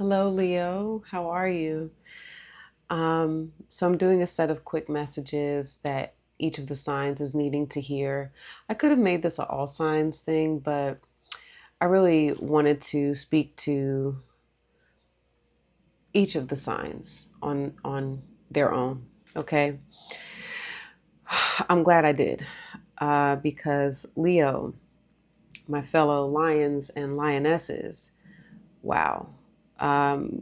Hello, Leo. How are you? So I'm doing a set of quick messages that each of the signs is needing to hear. I could have made this an all signs thing, but I really wanted to speak to each of the signs on their own. Okay. I'm glad I did, because Leo, my fellow lions and lionesses, wow,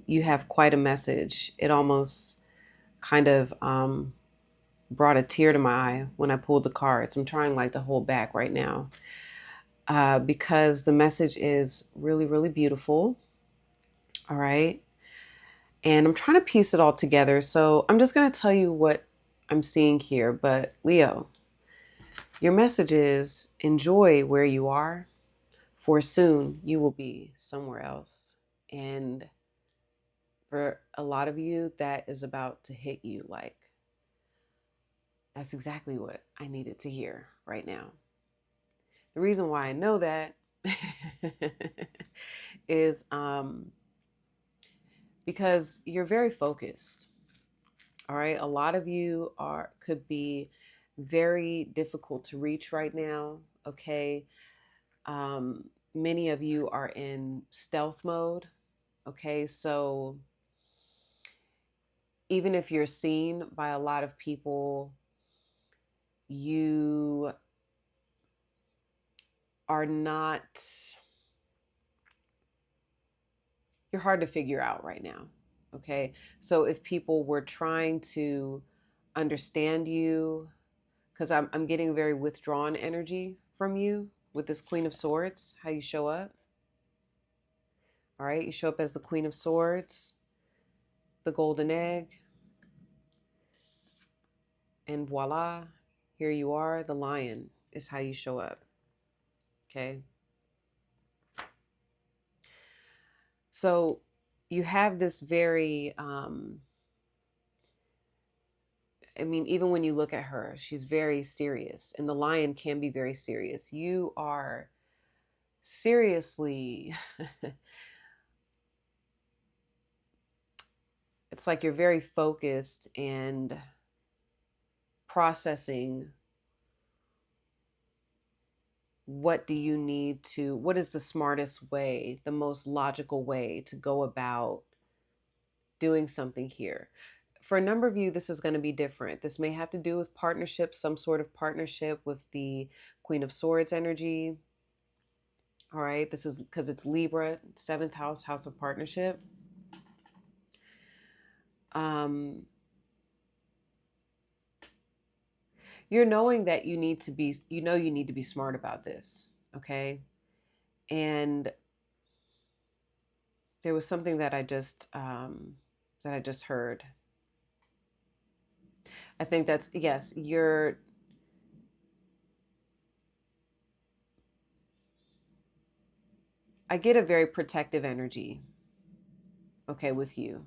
you have quite a message. It almost kind of brought a tear to my eye when I pulled the cards. I'm trying like to hold back right now, because the message is really, really beautiful. All right. And I'm trying to piece it all together. So I'm just going to tell you what I'm seeing here. But Leo, your message is enjoy where you are, for soon you will be somewhere else. And for a lot of you, that is about to hit you like that's exactly what I needed to hear right now. The reason why I know that is because you're very focused. All right. A lot of you could be very difficult to reach right now. Okay. Many of you are in stealth mode. Okay. So even if you're seen by a lot of people, you are not, you're hard to figure out right now. Okay. So if people were trying to understand you, because I'm getting a very withdrawn energy from you with this Queen of Swords, how you show up. All right. You show up as the Queen of Swords, the golden egg, and voila, here you are. The lion is how you show up. Okay. So you have this very, I mean, even when you look at her, she's very serious, and the lion can be very serious. You are seriously, it's like you're very focused and processing what is the smartest way, the most logical way to go about doing something here. For a number of you, this is going to be different. This may have to do with partnership, some sort of partnership with the Queen of Swords energy. All right. This is because it's Libra, seventh house, house of partnership. Um, you're knowing that you need to be smart about this. Okay. And there was something that I just heard. I think that's, yes, I get a very protective energy, okay, with you.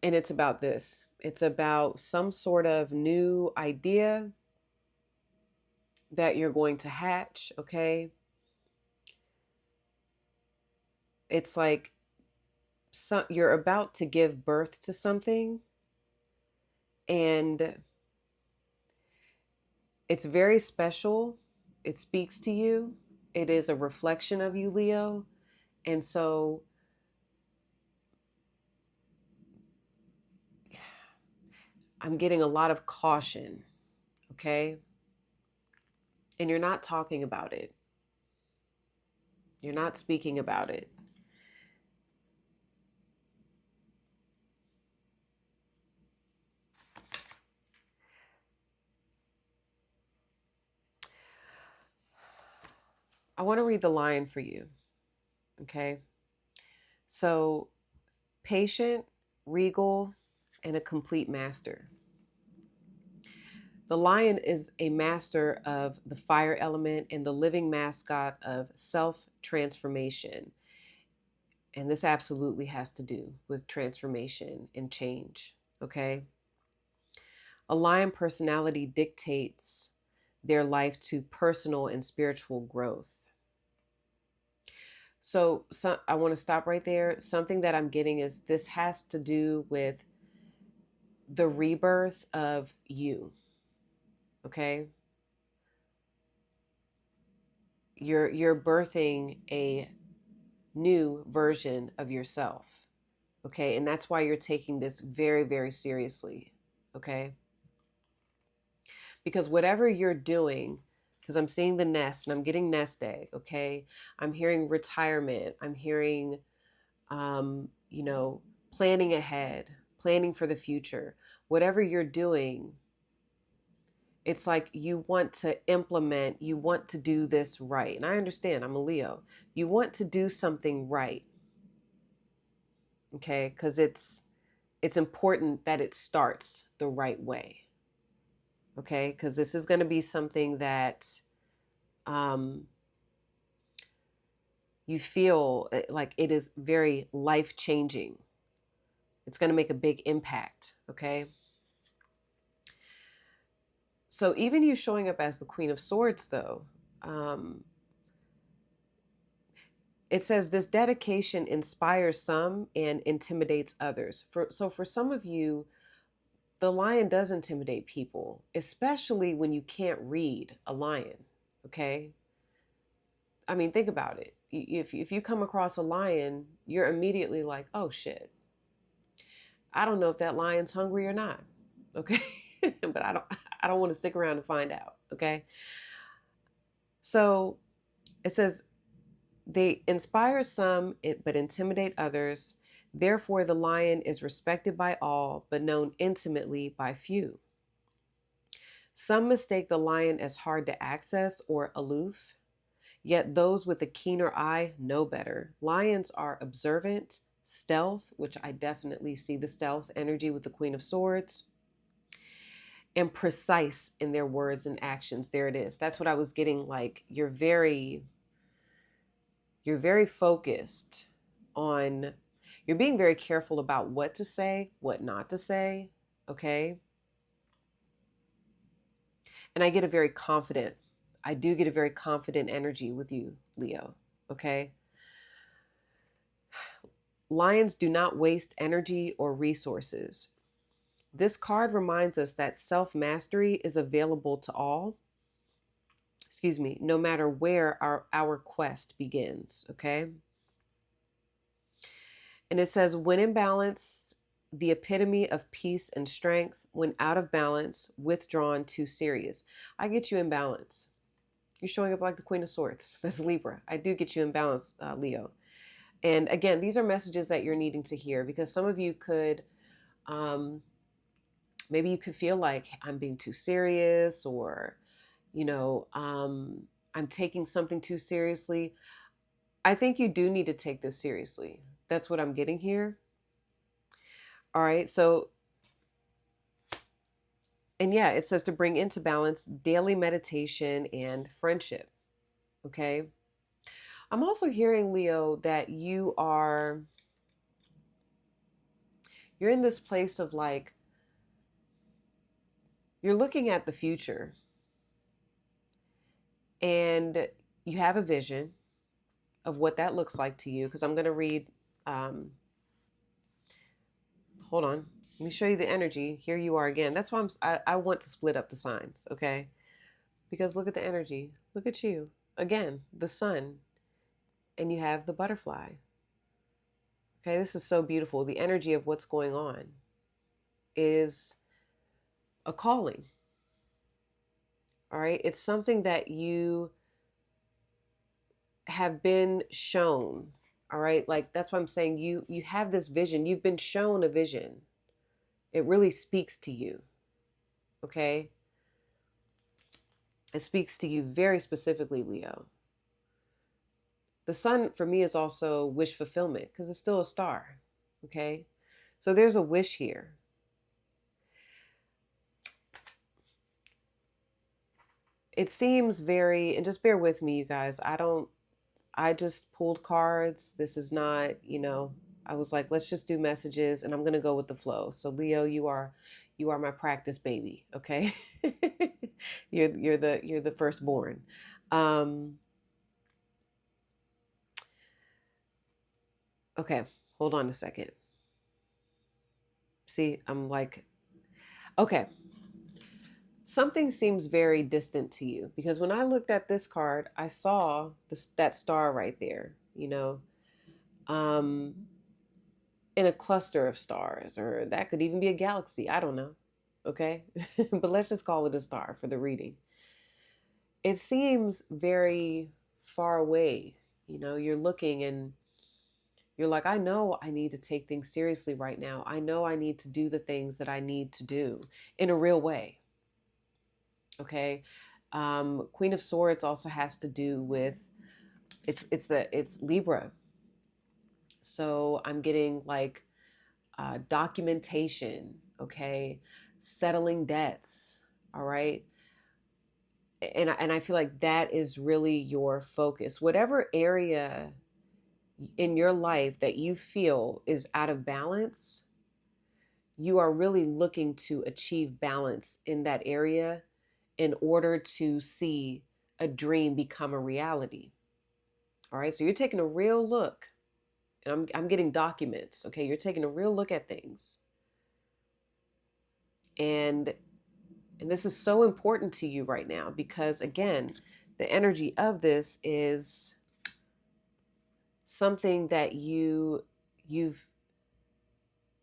And it's about this. It's about some sort of new idea that you're going to hatch, okay? It's like you're about to give birth to something, and it's very special. It speaks to you. It is a reflection of you, Leo. And so I'm getting a lot of caution, okay? And you're not talking about it. You're not speaking about it. I want to read the line for you, okay? So, patient, regal, and a complete master. The lion is a master of the fire element and the living mascot of self transformation. And this absolutely has to do with transformation and change, okay? A lion personality dictates their life to personal and spiritual growth. So I want to stop right there. Something that I'm getting is this has to do with the rebirth of you. Okay? You're birthing a new version of yourself. Okay? And that's why you're taking this very, very seriously. Okay? Because whatever you're doing, because I'm seeing the nest and I'm getting nest egg, okay? I'm hearing retirement. I'm hearing, you know, planning ahead, planning for the future. Whatever you're doing, it's like you want to implement, you want to do this right. And I understand, I'm a Leo. You want to do something right, okay? Because it's important that it starts the right way, okay? Because this is going to be something that um, you feel like it is very life changing. It's going to make a big impact, okay? So even you showing up as the Queen of Swords, though, um, it says this dedication inspires some and intimidates others. For some of you, the lion does intimidate people, especially when you can't read a lion, okay? I mean, think about it. If you come across a lion, you're immediately like, oh shit, I don't know if that lion's hungry or not. Okay. But I don't want to stick around to find out. Okay. So it says they inspire some, but intimidate others. Therefore, the lion is respected by all, but known intimately by few. Some mistake the lion as hard to access or aloof, yet those with a keener eye know better. Lions are observant, stealth, which I definitely see the stealth energy with the Queen of Swords, and precise in their words and actions. There it is. That's what I was getting. Like you're very focused on, you're being very careful about what to say, what not to say. Okay. And I get a very confident, I do get a very confident energy with you, Leo. Okay. Lions do not waste energy or resources. This card reminds us that self mastery is available to all, excuse me, no matter where our quest begins. Okay. And it says, when in balance, the epitome of peace and strength. When out of balance, withdrawn, too serious. I get you in balance. You're showing up like the Queen of Swords. That's Libra. I do get you in balance, Leo. And again, these are messages that you're needing to hear because some of you could, um, maybe you could feel like I'm being too serious or, you know, I'm taking something too seriously. I think you do need to take this seriously. That's what I'm getting here. All right. So, and yeah, it says to bring into balance daily meditation and friendship. Okay. I'm also hearing, Leo, that you're in this place of like, you're looking at the future and you have a vision of what that looks like to you. Because I'm going to read, um, hold on, let me show you the energy. Here you are again. That's why I want to split up the signs. Okay. Because look at the energy. Look at you. Again, the sun, and you have the butterfly. Okay, this is so beautiful. The energy of what's going on is a calling. All right, it's something that you have been shown. All right, like that's why I'm saying you have this vision. You've been shown a vision. It really speaks to you. Okay, it speaks to you very specifically, Leo. The sun for me is also wish fulfillment because it's still a star. Okay, so there's a wish here. It seems very, and just bear with me, you guys. I just pulled cards. This is not, I was like, let's just do messages and I'm going to go with the flow. So Leo, you are my practice baby. Okay. You're the firstborn. Um, Okay, hold on a second. See, I'm like, okay, something seems very distant to you because when I looked at this card, I saw that star right there, um, in a cluster of stars, or that could even be a galaxy. I don't know. Okay, but let's just call it a star for the reading. It seems very far away. You're looking and you're like, I know I need to take things seriously right now. I know I need to do the things that I need to do in a real way. Okay. Queen of Swords also has to do with it's Libra. So I'm getting like documentation, okay, settling debts, all right. And I feel like that is really your focus. Whatever area in your life that you feel is out of balance, you are really looking to achieve balance in that area in order to see a dream become a reality. All right. So you're taking a real look, and I'm getting documents. Okay. You're taking a real look at things. And this is so important to you right now because again, the energy of this is something that you've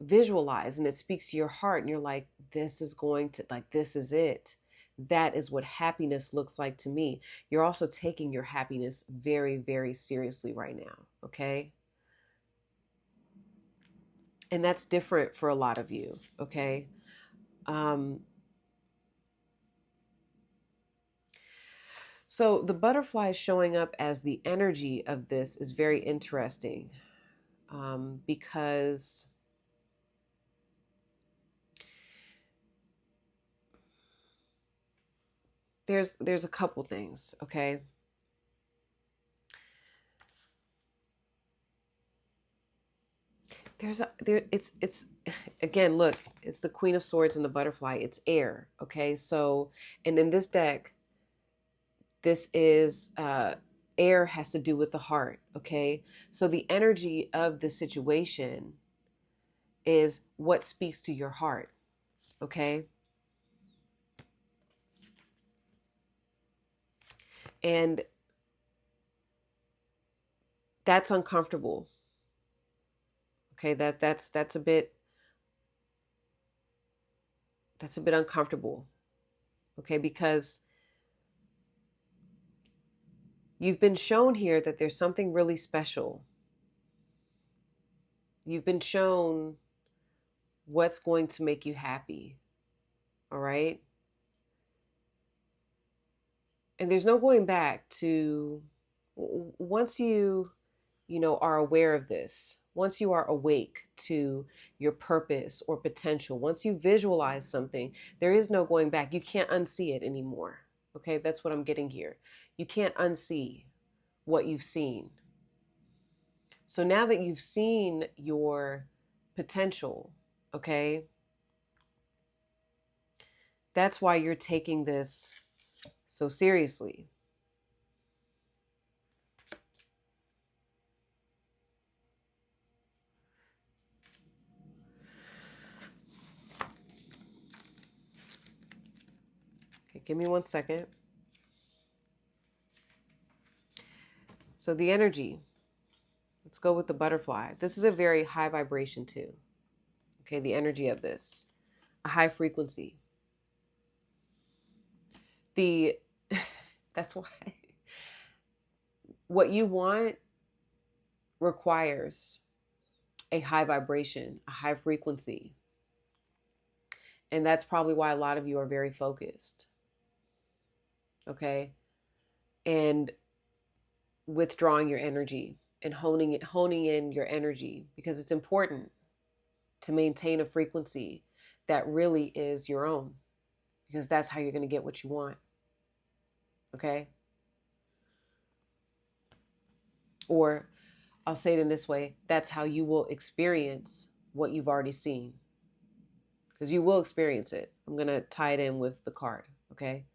visualized, and it speaks to your heart, and you're like, this is going to, like, this is it. That is what happiness looks like to me. You're also taking your happiness very, very seriously right now. Okay. And that's different for a lot of you. Okay. um so the butterfly showing up as the energy of this is very interesting, because there's a couple things. Okay. It's again, look, it's the Queen of Swords and the butterfly. It's air. Okay. So, and in this deck, this is air has to do with the heart. Okay. So the energy of the situation is what speaks to your heart. Okay. And that's uncomfortable. Okay. That's a bit uncomfortable. Okay. Because you've been shown here that there's something really special. You've been shown what's going to make you happy. All right. And there's no going back to once you are aware of this, once you are awake to your purpose or potential, once you visualize something, there is no going back. You can't unsee it anymore. Okay. That's what I'm getting here. You can't unsee what you've seen. So now that you've seen your potential, okay, that's why you're taking this so seriously. Okay, give me 1 second. So the energy, let's go with the butterfly. This is a very high vibration too. Okay, the energy of this, a high frequency. The that's why what you want requires a high vibration, a high frequency. And that's probably why a lot of you are very focused. Okay? And withdrawing your energy and honing in your energy, because it's important to maintain a frequency that really is your own, because that's how you're going to get what you want. Okay? Or I'll say it in this way, that's how you will experience what you've already seen, because you will experience it. I'm going to tie it in with the card. Okay?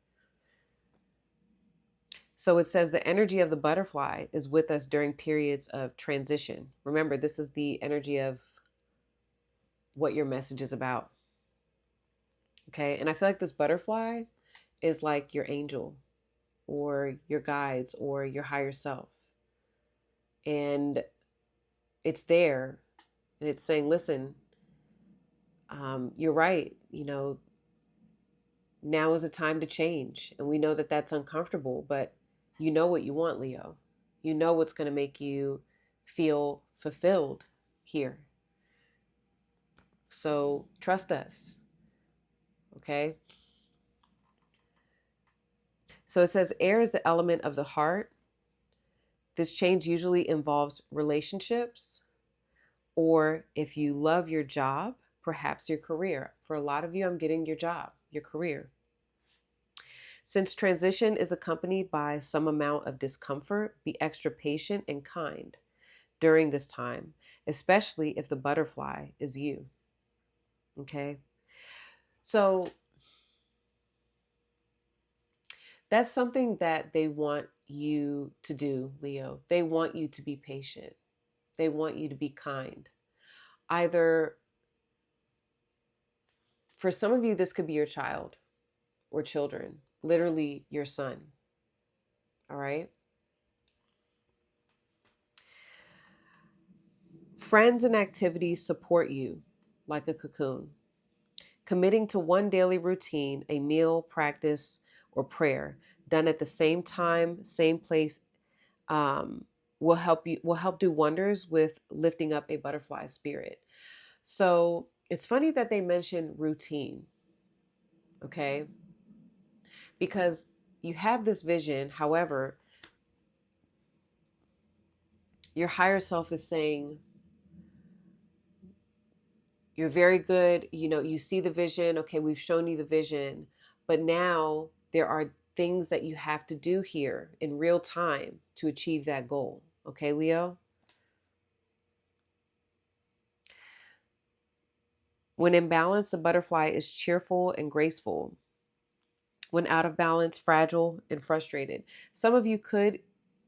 So it says the energy of the butterfly is with us during periods of transition. Remember, this is the energy of what your message is about. Okay. And I feel like this butterfly is like your angel or your guides or your higher self. And it's there and it's saying, listen, you're right. Now is a time to change. And we know that that's uncomfortable, but you know what you want, Leo. You know what's going to make you feel fulfilled here. So trust us. Okay. So it says air is the element of the heart. This change usually involves relationships, or if you love your job, perhaps your career. For a lot of you, I'm getting your job, your career. Since transition is accompanied by some amount of discomfort, be extra patient and kind during this time, especially if the butterfly is you. Okay. So that's something that they want you to do, Leo. They want you to be patient. They want you to be kind. Either for some of you, this could be your child or children, literally your son. All right. Friends and activities support you like a cocoon. Committing to one daily routine, a meal, practice, or prayer done at the same time, same place, um, will help do wonders with lifting up a butterfly spirit. So it's funny that they mention routine, okay? Because you have this vision, however, your higher self is saying, you're very good, you see the vision, okay, we've shown you the vision, but now there are things that you have to do here in real time to achieve that goal. Okay, Leo? When in balance, the butterfly is cheerful and graceful. When out of balance, fragile and frustrated. Some of you could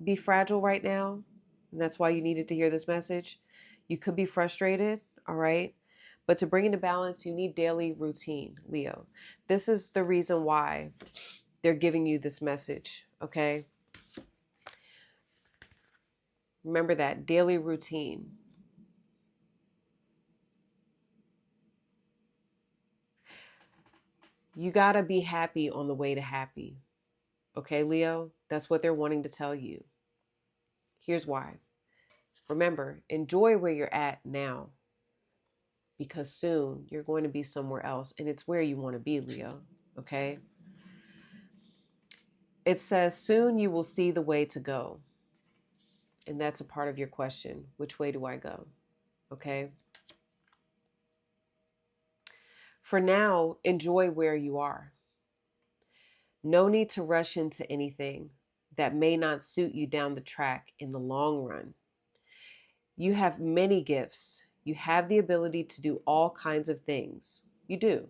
be fragile right now, and that's why you needed to hear this message. You could be frustrated, all right? But to bring into balance, you need daily routine, Leo. This is the reason why they're giving you this message, okay? Remember that daily routine. You got to be happy on the way to happy. Okay, Leo? That's what they're wanting to tell you. Here's why. Remember, enjoy where you're at now because soon you're going to be somewhere else and it's where you want to be, Leo. Okay? It says, soon you will see the way to go. And that's a part of your question. Which way do I go? Okay? For now, enjoy where you are. No need to rush into anything that may not suit you down the track in the long run. You have many gifts. You have the ability to do all kinds of things. You do.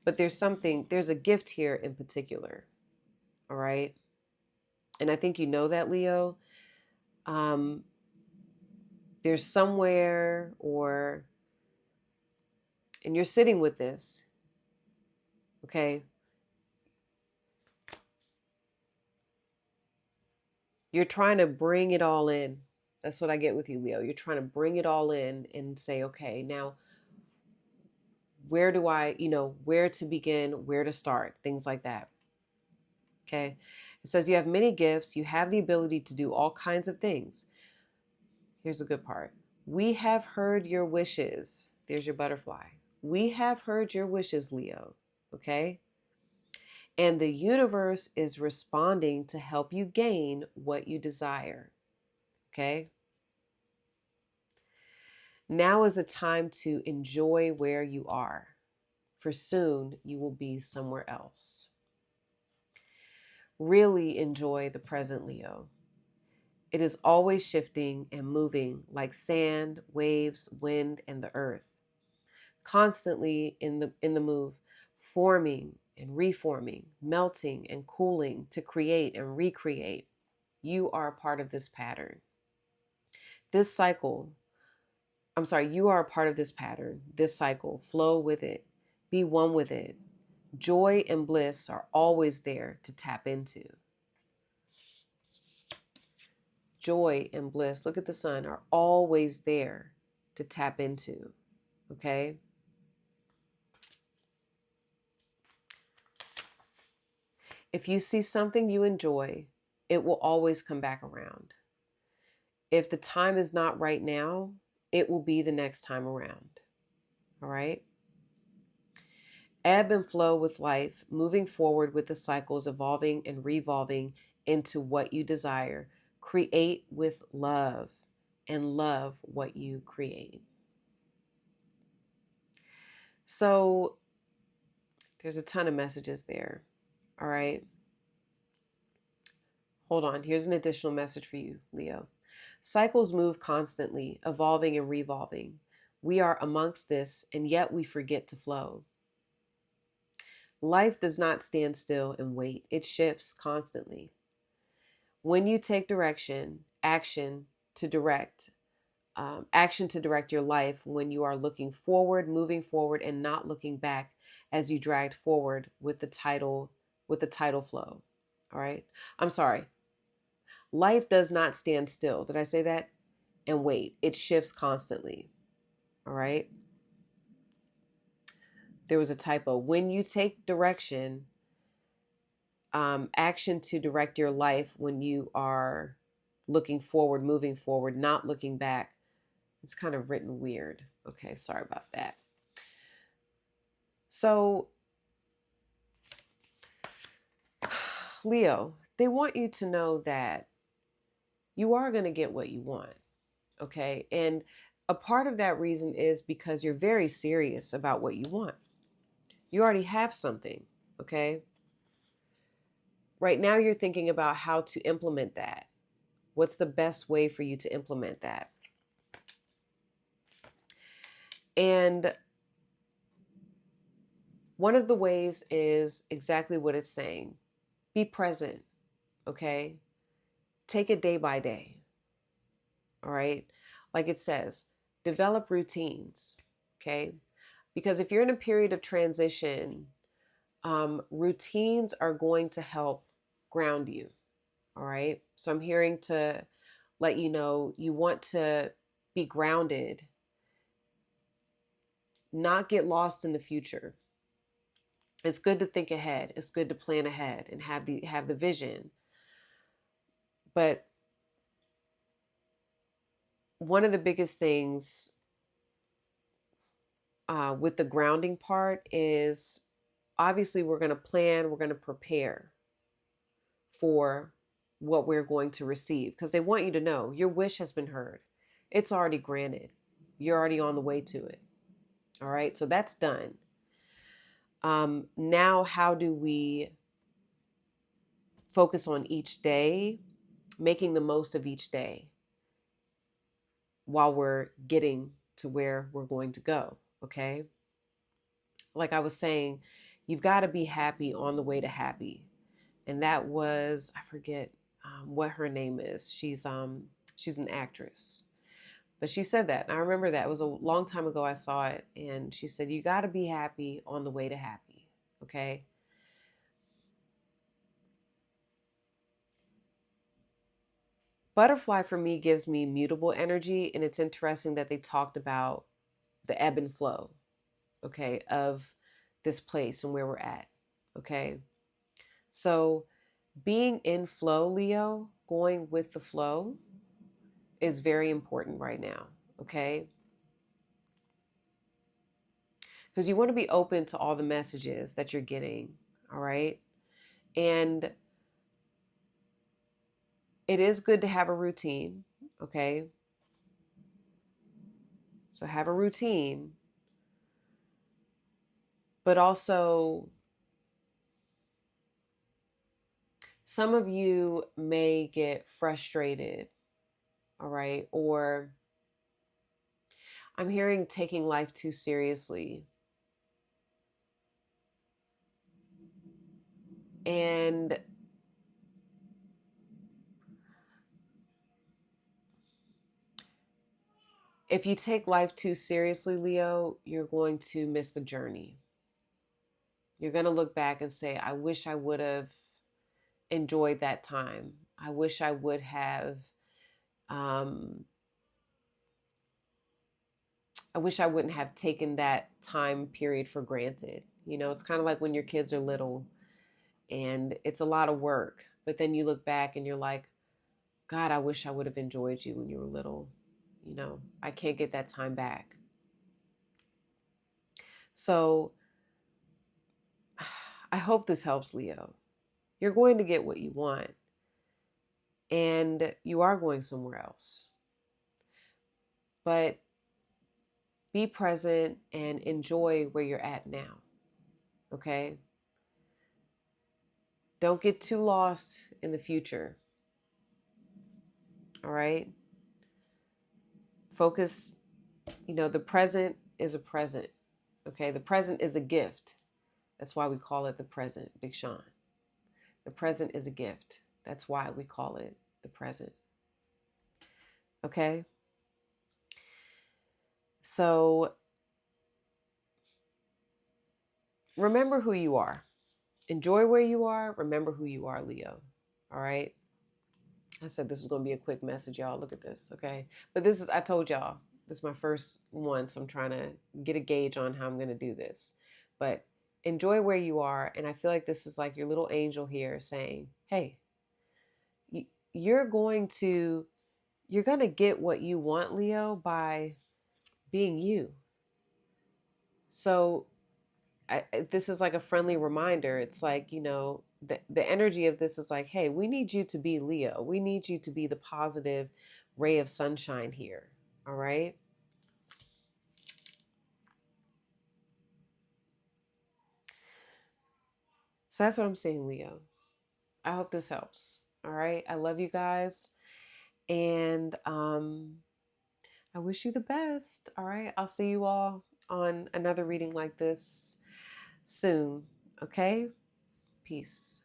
But there's a gift here in particular. All right? And I think you know that, Leo. There's somewhere and you're sitting with this, okay? You're trying to bring it all in. That's what I get with you, Leo. You're trying to bring it all in and say, okay, now where do where to begin, where to start, things like that. Okay. It says you have many gifts. You have the ability to do all kinds of things. Here's the good part. We have heard your wishes. There's your butterfly. We have heard your wishes, Leo. Okay. And the universe is responding to help you gain what you desire. Okay. Now is a time to enjoy where you are, for soon you will be somewhere else. Really enjoy the present, Leo. It is always shifting and moving like sand, waves, wind, and the earth. Constantly in the move, forming and reforming, melting and cooling to create and recreate. You are a part of this pattern. This cycle, you are a part of this pattern, this cycle. Flow with it, be one with it. Joy and bliss are always there to tap into. Joy and bliss, look at the sun, are always there to tap into. Okay? If you see something you enjoy, it will always come back around. If the time is not right now, it will be the next time around. All right? Ebb and flow with life, moving forward with the cycles, evolving and revolving into what you desire. Create with love and love what you create. So there's a ton of messages there. All right. Hold on. Here's an additional message for you, Leo. Cycles move constantly, evolving and revolving. We are amongst this, and yet we forget to flow. Life does not stand still and wait. It shifts constantly. When you take direction, action to direct your life, when you are looking forward, moving forward, and not looking back as you dragged forward with the tidal flow. All right. I'm sorry. Life does not stand still. Did I say that? And wait, it shifts constantly. All right. There was a typo. When you take direction, action to direct your life, when you are looking forward, moving forward, not looking back. It's kind of written weird. Okay, sorry about that. So, Leo, they want you to know that you are going to get what you want. Okay. And a part of that reason is because you're very serious about what you want. You already have something. Okay. Right now, you're thinking about how to implement that. What's the best way for you to implement that? And one of the ways is exactly what it's saying. Be present. Okay. Take it day by day. All right. Like it says, develop routines. Okay. Because if you're in a period of transition, routines are going to help ground you. All right. So I'm hearing to let you know you want to be grounded, not get lost in the future. It's good to think ahead. It's good to plan ahead and have the vision. But one of the biggest things with the grounding part is obviously we're going to plan, we're going to prepare for what we're going to receive because they want you to know your wish has been heard. It's already granted. You're already on the way to it. All right. So that's done. Now, how do we focus on each day, making the most of each day while we're getting to where we're going to go? Okay. Like I was saying, you've got to be happy on the way to happy. And that was, I forget what her name is. She's an actress, but she said that. And I remember that it was a long time ago. I saw it, and she said, "You got to be happy on the way to happy." Okay. Butterfly for me gives me mutable energy, and it's interesting that they talked about the ebb and flow, okay, of this place and where we're at. Okay. So being in flow, Leo, going with the flow is very important right now. Okay. Because you want to be open to all the messages that you're getting. All right. And it is good to have a routine. Okay. So have a routine, but also some of you may get frustrated. All right. Or I'm hearing taking life too seriously. And if you take life too seriously, Leo, you're going to miss the journey. You're going to look back and say, I wish I would have enjoyed that time. I wish I would have, um, I wish I wouldn't have taken that time period for granted. You know, it's kind of like when your kids are little and it's a lot of work, but then you look back and you're like, God, I wish I would have enjoyed you when you were little. You know, I can't get that time back. So I hope this helps, Leo. You're going to get what you want, and you are going somewhere else. But be present and enjoy where you're at now. Okay? Don't get too lost in the future. All right? Focus, the present is a present. Okay? The present is a gift. That's why we call it the present, Big Sean. The present is a gift. That's why we call it the present. Okay? So remember who you are. Enjoy where you are. Remember who you are, Leo. All right? I said this was going to be a quick message, y'all. Look at this, okay? But I told y'all, this is my first one, so I'm trying to get a gauge on how I'm going to do this. But enjoy where you are. And I feel like this is like your little angel here saying, hey, you're going to get what you want, Leo, by being you. So this is like a friendly reminder. It's like, the energy of this is like, hey, we need you to be Leo. We need you to be the positive ray of sunshine here. All right. So that's what I'm saying, Leo. I hope this helps. All right. I love you guys. And I wish you the best. All right. I'll see you all on another reading like this soon. Okay. Peace.